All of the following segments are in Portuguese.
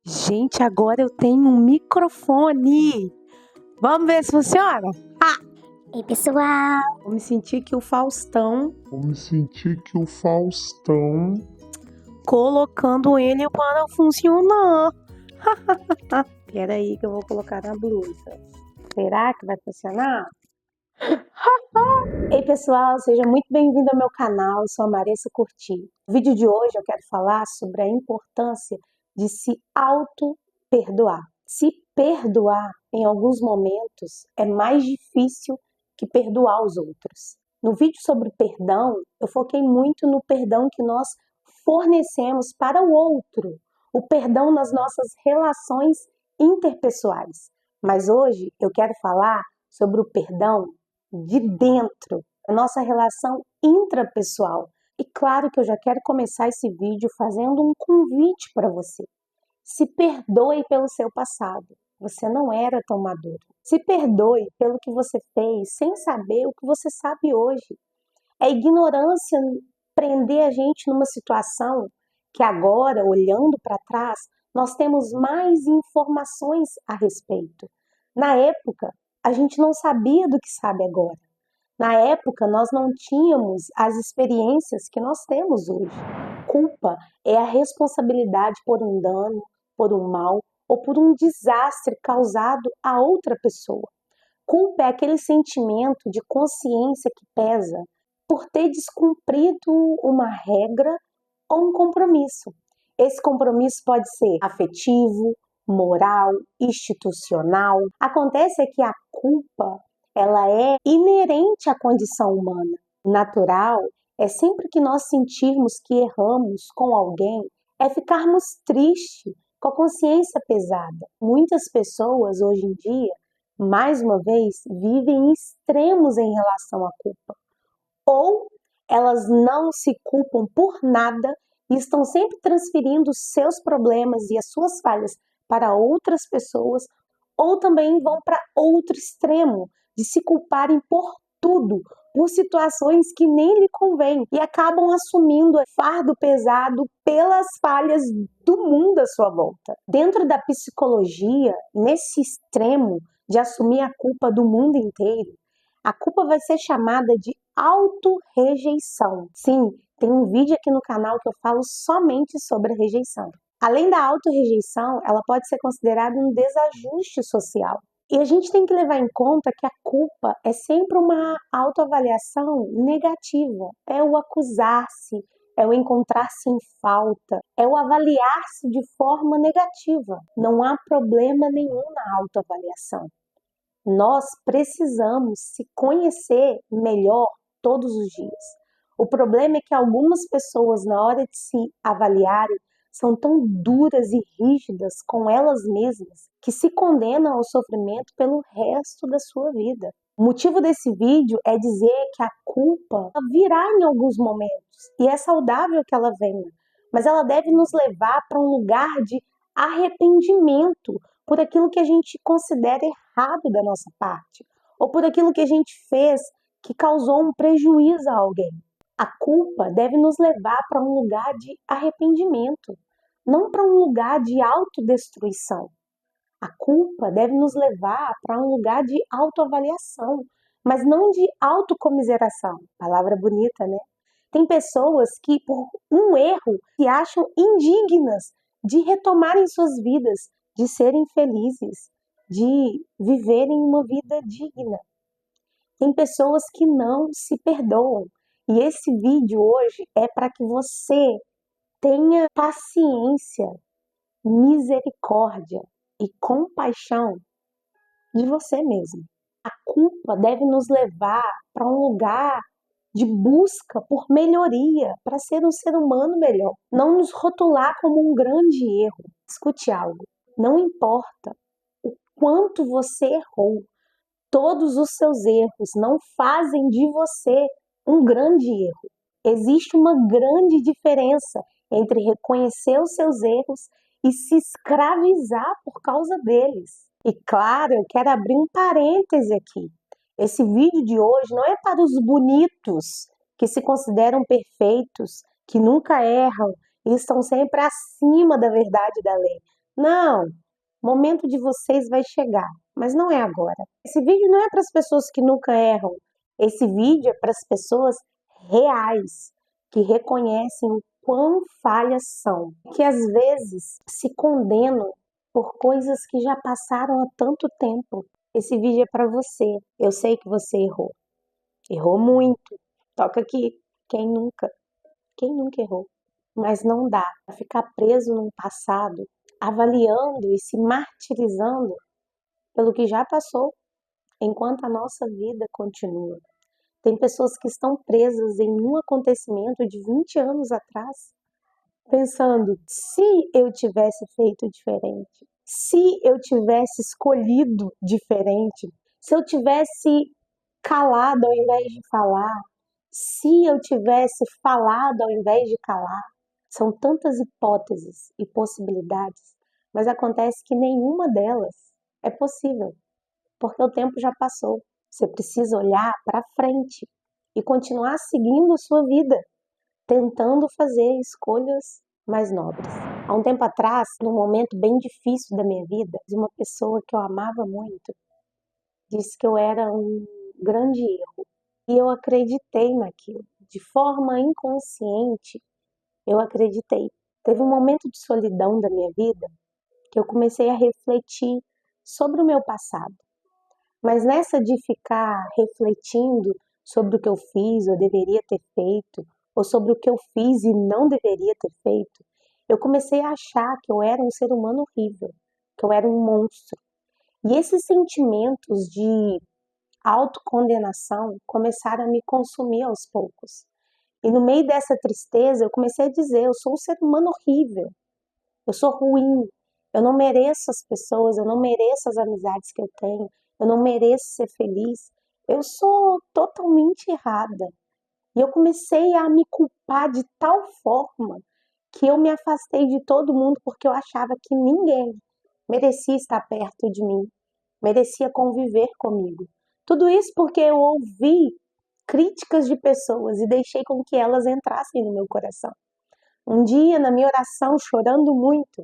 Gente, agora eu tenho um microfone. Vamos ver se funciona? Ei, pessoal! Vou me sentir que o Faustão colocando ele para funcionar. Espera aí que eu vou colocar na blusa. Será que vai funcionar? Ei, pessoal, seja muito bem-vindo ao meu canal. Eu sou a Marissa Curti. No vídeo de hoje eu quero falar sobre a importância de se auto-perdoar. Se perdoar em alguns momentos é mais difícil que perdoar os outros. No vídeo sobre perdão, eu foquei muito no perdão que nós fornecemos para o outro, o perdão nas nossas relações interpessoais. Mas hoje eu quero falar sobre o perdão de dentro, a nossa relação intrapessoal. E claro que eu já quero começar esse vídeo fazendo um convite para você. Se perdoe pelo seu passado. Você não era tão maduro. Se perdoe pelo que você fez sem saber o que você sabe hoje. É ignorância prender a gente numa situação que agora, olhando para trás, nós temos mais informações a respeito. Na época, a gente não sabia do que sabe agora. Na época, nós não tínhamos as experiências que nós temos hoje. Culpa é a responsabilidade por um dano, por um mal ou por um desastre causado a outra pessoa. Culpa é aquele sentimento de consciência que pesa por ter descumprido uma regra ou um compromisso. Esse compromisso pode ser afetivo, moral, institucional. Acontece que a culpa, ela é inerente à condição humana. O natural é sempre que nós sentirmos que erramos com alguém, é ficarmos tristes, com a consciência pesada. Muitas pessoas hoje em dia, mais uma vez, vivem extremos em relação à culpa. Ou elas não se culpam por nada e estão sempre transferindo seus problemas e as suas falhas para outras pessoas, ou também vão para outro extremo, de se culparem por tudo, por situações que nem lhe convêm, e acabam assumindo o fardo pesado pelas falhas do mundo à sua volta. Dentro da psicologia, nesse extremo de assumir a culpa do mundo inteiro, a culpa vai ser chamada de autorrejeição. Sim, tem um vídeo aqui no canal que eu falo somente sobre a rejeição. Além da autorrejeição, ela pode ser considerada um desajuste social. E a gente tem que levar em conta que a culpa é sempre uma autoavaliação negativa. É o acusar-se, é o encontrar-se em falta, é o avaliar-se de forma negativa. Não há problema nenhum na autoavaliação. Nós precisamos se conhecer melhor todos os dias. O problema é que algumas pessoas, na hora de se avaliarem, são tão duras e rígidas com elas mesmas que se condenam ao sofrimento pelo resto da sua vida. O motivo desse vídeo é dizer que a culpa virá em alguns momentos e é saudável que ela venha, mas ela deve nos levar para um lugar de arrependimento por aquilo que a gente considera errado da nossa parte, ou por aquilo que a gente fez que causou um prejuízo a alguém. A culpa deve nos levar para um lugar de arrependimento, não para um lugar de autodestruição. A culpa deve nos levar para um lugar de autoavaliação, mas não de autocomiseração. Palavra bonita, né? Tem pessoas que, por um erro, se acham indignas de retomarem suas vidas, de serem felizes, de viverem uma vida digna. Tem pessoas que não se perdoam. E esse vídeo hoje é para que você tenha paciência, misericórdia e compaixão de você mesmo. A culpa deve nos levar para um lugar de busca por melhoria, para ser um ser humano melhor. Não nos rotular como um grande erro. Escute algo. Não importa o quanto você errou, todos os seus erros não fazem de você um grande erro. Existe uma grande diferença entre reconhecer os seus erros e se escravizar por causa deles. E claro, eu quero abrir um parêntese aqui. Esse vídeo de hoje não é para os bonitos que se consideram perfeitos, que nunca erram e estão sempre acima da verdade da lei. Não, o momento de vocês vai chegar, mas não é agora. Esse vídeo não é para as pessoas que nunca erram. Esse vídeo é para as pessoas reais, que reconhecem o quão falhas são, que às vezes se condenam por coisas que já passaram há tanto tempo. Esse vídeo é para você. Eu sei que você errou. Errou muito. Toca aqui. Quem nunca? Quem nunca errou? Mas não dá para ficar preso num passado, avaliando e se martirizando pelo que já passou, enquanto a nossa vida continua. Tem pessoas que estão presas em um acontecimento de 20 anos atrás, pensando: se eu tivesse feito diferente, se eu tivesse escolhido diferente, se eu tivesse calado ao invés de falar, se eu tivesse falado ao invés de calar. São tantas hipóteses e possibilidades, mas acontece que nenhuma delas é possível, porque o tempo já passou. Você precisa olhar para frente e continuar seguindo a sua vida, tentando fazer escolhas mais nobres. Há um tempo atrás, num momento bem difícil da minha vida, uma pessoa que eu amava muito disse que eu era um grande erro. E eu acreditei naquilo. De forma inconsciente, eu acreditei. Teve um momento de solidão da minha vida que eu comecei a refletir sobre o meu passado. Mas nessa de ficar refletindo sobre o que eu fiz ou deveria ter feito, ou sobre o que eu fiz e não deveria ter feito, eu comecei a achar que eu era um ser humano horrível, que eu era um monstro. E esses sentimentos de autocondenação começaram a me consumir aos poucos. E no meio dessa tristeza, eu comecei a dizer: eu sou um ser humano horrível, eu sou ruim, eu não mereço as pessoas, eu não mereço as amizades que eu tenho, eu não mereço ser feliz, eu sou totalmente errada. E eu comecei a me culpar de tal forma que eu me afastei de todo mundo porque eu achava que ninguém merecia estar perto de mim, merecia conviver comigo. Tudo isso porque eu ouvi críticas de pessoas e deixei com que elas entrassem no meu coração. Um dia, na minha oração, chorando muito,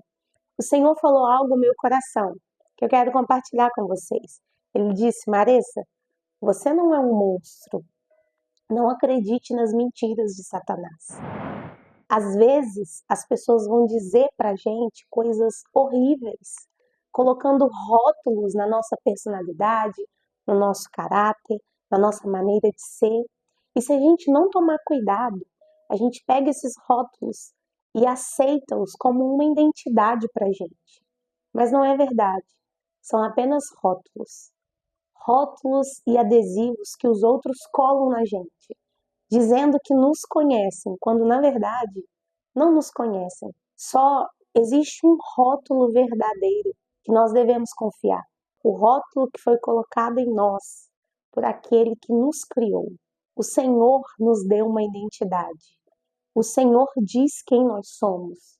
o Senhor falou algo no meu coração que eu quero compartilhar com vocês. Ele disse: Maressa, você não é um monstro. Não acredite nas mentiras de Satanás. Às vezes, as pessoas vão dizer pra gente coisas horríveis, colocando rótulos na nossa personalidade, no nosso caráter, na nossa maneira de ser. E se a gente não tomar cuidado, a gente pega esses rótulos e aceita-os como uma identidade pra gente. Mas não é verdade. São apenas rótulos. Rótulos e adesivos que os outros colam na gente, dizendo que nos conhecem, quando na verdade não nos conhecem. Só existe um rótulo verdadeiro que nós devemos confiar. O rótulo que foi colocado em nós por aquele que nos criou. O Senhor nos deu uma identidade. O Senhor diz quem nós somos.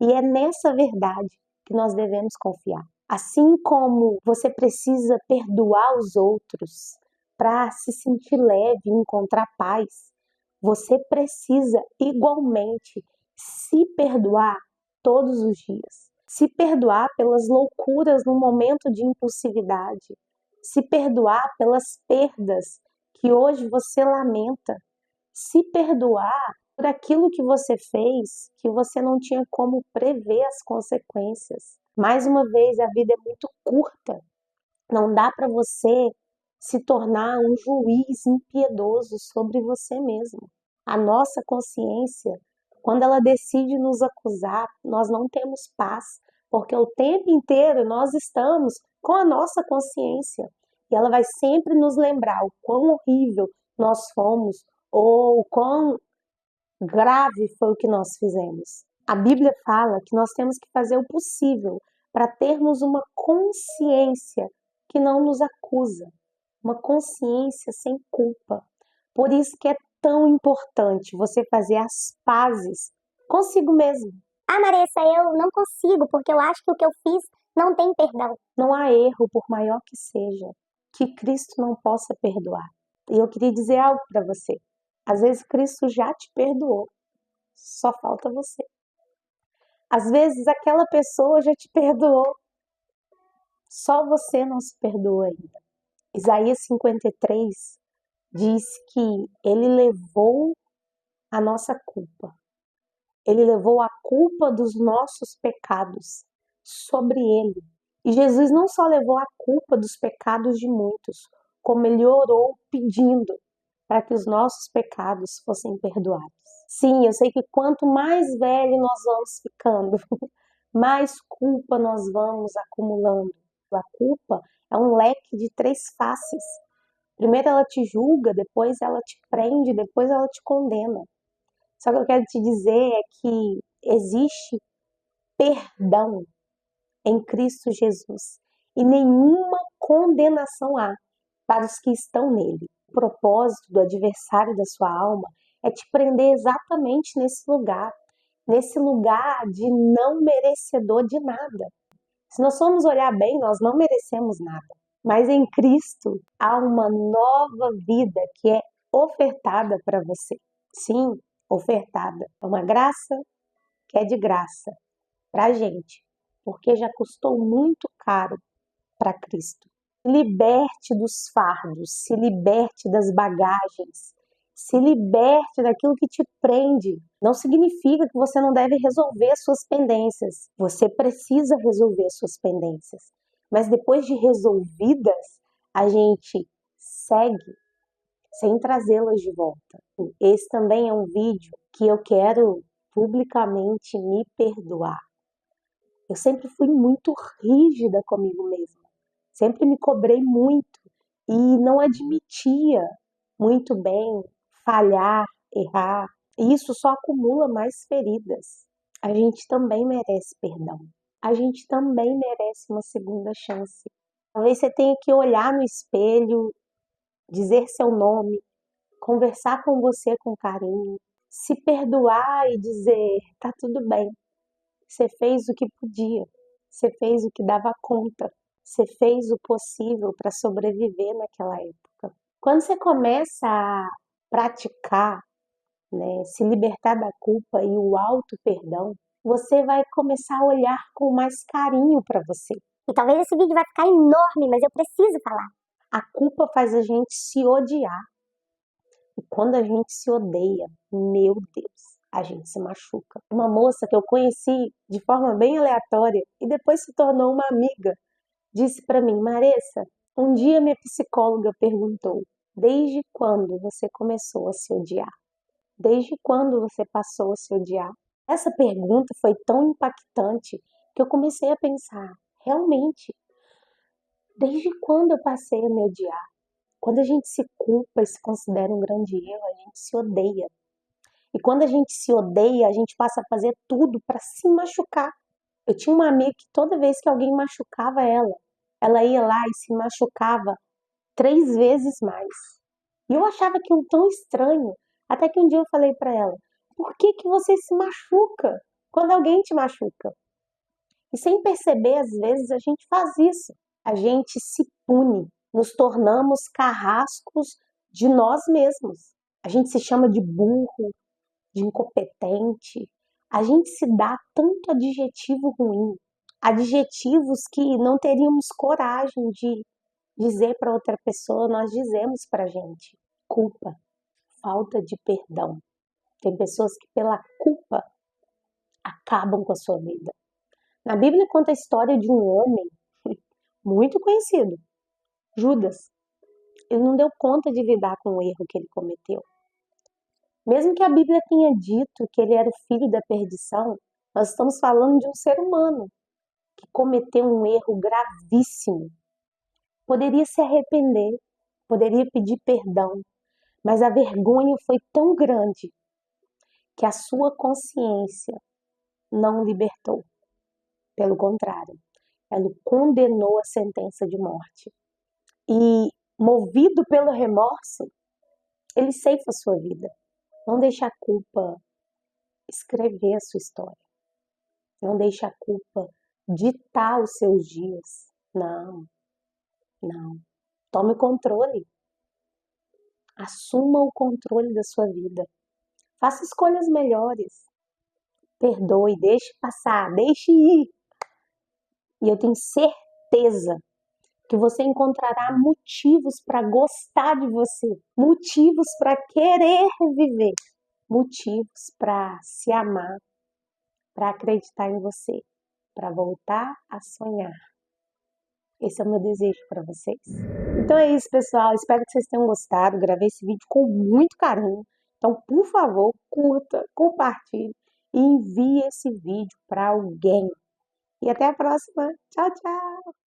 E é nessa verdade que nós devemos confiar. Assim como você precisa perdoar os outros para se sentir leve e encontrar paz, você precisa igualmente se perdoar todos os dias. Se perdoar pelas loucuras no momento de impulsividade. Se perdoar pelas perdas que hoje você lamenta. Se perdoar por aquilo que você fez, que você não tinha como prever as consequências. Mais uma vez, a vida é muito curta. Não dá para você se tornar um juiz impiedoso sobre você mesmo. A nossa consciência, quando ela decide nos acusar, nós não temos paz, porque o tempo inteiro nós estamos com a nossa consciência. E ela vai sempre nos lembrar o quão horrível nós fomos ou o quão grave foi o que nós fizemos. A Bíblia fala que nós temos que fazer o possível para termos uma consciência que não nos acusa, uma consciência sem culpa. Por isso que é tão importante você fazer as pazes consigo mesmo. Ah, Maressa, eu não consigo, porque eu acho que o que eu fiz não tem perdão. Não há erro, por maior que seja, que Cristo não possa perdoar. E eu queria dizer algo para você. Às vezes Cristo já te perdoou, só falta você. Às vezes aquela pessoa já te perdoou, só você não se perdoa ainda. Isaías 53 diz que ele levou a nossa culpa. Ele levou a culpa dos nossos pecados sobre ele. E Jesus não só levou a culpa dos pecados de muitos, como ele orou pedindo para que os nossos pecados fossem perdoados. Sim, eu sei que quanto mais velho nós vamos ficando, mais culpa nós vamos acumulando. A culpa é um leque de 3 faces. Primeiro ela te julga, depois ela te prende, depois ela te condena. Só que eu quero te dizer é que existe perdão em Cristo Jesus e nenhuma condenação há para os que estão nele. O propósito do adversário da sua alma é te prender exatamente nesse lugar de não merecedor de nada. Se nós formos olhar bem, nós não merecemos nada, mas em Cristo há uma nova vida que é ofertada para você. Sim, ofertada. É uma graça que é de graça para a gente, porque já custou muito caro para Cristo. Se liberte dos fardos, se liberte das bagagens, se liberte daquilo que te prende. Não significa que você não deve resolver suas pendências. Você precisa resolver suas pendências. Mas depois de resolvidas, a gente segue sem trazê-las de volta. Esse também é um vídeo que eu quero publicamente me perdoar. Eu sempre fui muito rígida comigo mesma. Sempre me cobrei muito e não admitia muito bem falhar, errar. E isso só acumula mais feridas. A gente também merece perdão. A gente também merece uma segunda chance. Talvez você tenha que olhar no espelho, dizer seu nome, conversar com você com carinho, se perdoar e dizer: tá tudo bem. Você fez o que podia, você fez o que dava conta, você fez o possível para sobreviver naquela época. Quando você começa a praticar, né, se libertar da culpa e o auto-perdão, você vai começar a olhar com mais carinho para você. E talvez esse vídeo vai ficar enorme, mas eu preciso falar. A culpa faz a gente se odiar. E quando a gente se odeia, meu Deus, a gente se machuca. Uma moça que eu conheci de forma bem aleatória e depois se tornou uma amiga, disse para mim: Maressa, um dia minha psicóloga perguntou: desde quando você começou a se odiar? Desde quando você passou a se odiar? Essa pergunta foi tão impactante que eu comecei a pensar: realmente, desde quando eu passei a me odiar? Quando a gente se culpa e se considera um grande erro, a gente se odeia. E quando a gente se odeia, a gente passa a fazer tudo para se machucar. Eu tinha uma amiga que toda vez que alguém machucava ela ia lá e se machucava 3 vezes mais. E eu achava aquilo tão estranho, até que um dia eu falei para ela: por que que você se machuca quando alguém te machuca? E sem perceber, às vezes a gente faz isso. A gente se pune, nos tornamos carrascos de nós mesmos. A gente se chama de burro, de incompetente. A gente se dá tanto adjetivo ruim, adjetivos que não teríamos coragem de dizer para outra pessoa, nós dizemos para a gente. Culpa, falta de perdão. Tem pessoas que pela culpa acabam com a sua vida. Na Bíblia conta a história de um homem muito conhecido, Judas. Ele não deu conta de lidar com o erro que ele cometeu. Mesmo que a Bíblia tenha dito que ele era o filho da perdição, nós estamos falando de um ser humano que cometeu um erro gravíssimo. Poderia se arrepender, poderia pedir perdão, mas a vergonha foi tão grande que a sua consciência não o libertou. Pelo contrário, ela o condenou à sentença de morte. E, movido pelo remorso, ele ceifa a sua vida. Não deixe a culpa escrever a sua história. Não deixe a culpa ditar os seus dias. Não, não. Tome o controle. Assuma o controle da sua vida. Faça escolhas melhores. perdoe, deixe passar, deixe ir. E eu tenho certeza que você encontrará motivos para gostar de você, motivos para querer viver, motivos para se amar, para acreditar em você, para voltar a sonhar. Esse é o meu desejo para vocês. Então é isso, pessoal. Espero que vocês tenham gostado. Gravei esse vídeo com muito carinho. Então, por favor, curta, compartilhe e envie esse vídeo para alguém. E até a próxima. Tchau, tchau!